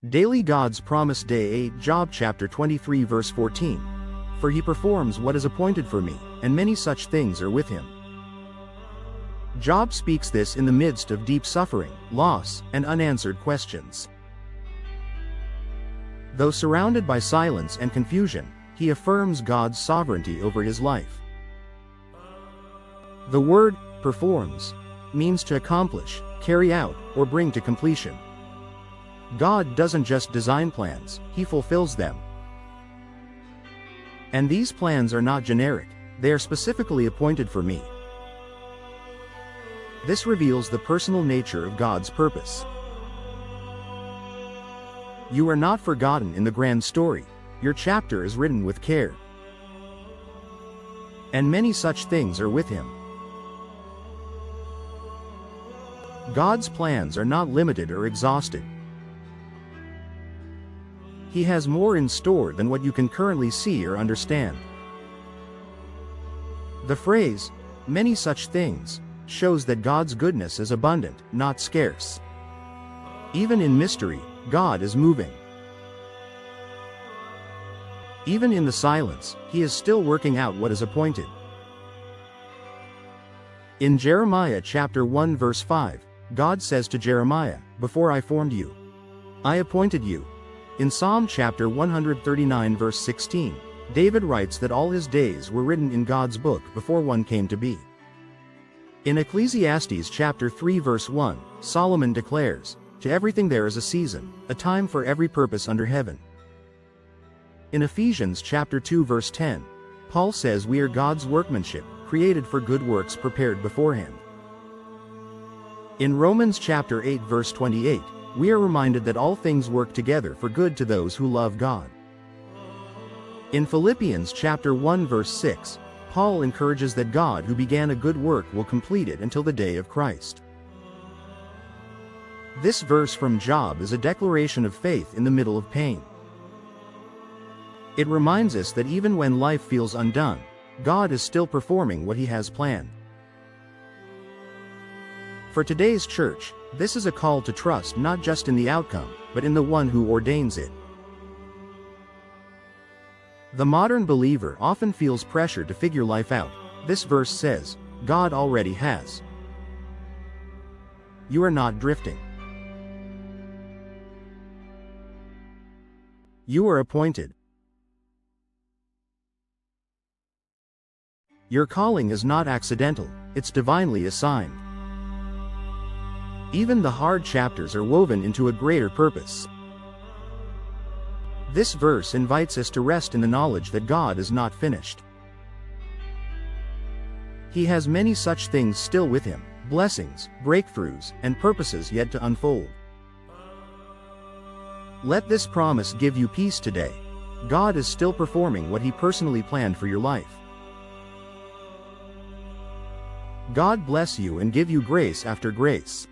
Daily God's Promise Day 8 Job chapter 23 verse 14. For he performs what is appointed for me, and many such things are with him. Job speaks this in the midst of deep suffering, loss, and unanswered questions. Though surrounded by silence and confusion, he affirms God's sovereignty over his life. The word performs means to accomplish, carry out, or bring to completion. God doesn't just design plans, he fulfills them. And these plans are not generic, they are specifically appointed for me. This reveals the personal nature of God's purpose. You are not forgotten in the grand story, your chapter is written with care. And many such things are with him. God's plans are not limited or exhausted. He has more in store than what you can currently see or understand. The phrase, "many such things," shows that God's goodness is abundant, not scarce. Even in mystery, God is moving. Even in the silence, he is still working out what is appointed. In Jeremiah chapter 1 verse 5, God says to Jeremiah, "Before I formed you, I appointed you." In Psalm chapter 139 verse 16, David writes that all his days were written in God's book before one came to be. In Ecclesiastes chapter 3 verse 1, Solomon declares, "To everything there is a season, a time for every purpose under heaven." In Ephesians chapter 2 verse 10, Paul says we are God's workmanship, created for good works prepared beforehand. In Romans chapter 8 verse 28, we are reminded that all things work together for good to those who love God. In Philippians chapter 1 verse 6, Paul encourages that God who began a good work will complete it until the day of Christ. This verse from Job is a declaration of faith in the middle of pain. It reminds us that even when life feels undone, God is still performing what he has planned. For today's church, this is a call to trust not just in the outcome, but in the one who ordains it. The modern believer often feels pressure to figure life out. This verse says, God already has. You are not drifting. You are appointed. Your calling is not accidental, it's divinely assigned. Even the hard chapters are woven into a greater purpose. This verse invites us to rest in the knowledge that God is not finished. He has many such things still with him, blessings, breakthroughs, and purposes yet to unfold. Let this promise give you peace today. God is still performing what he personally planned for your life. God bless you and give you grace after grace.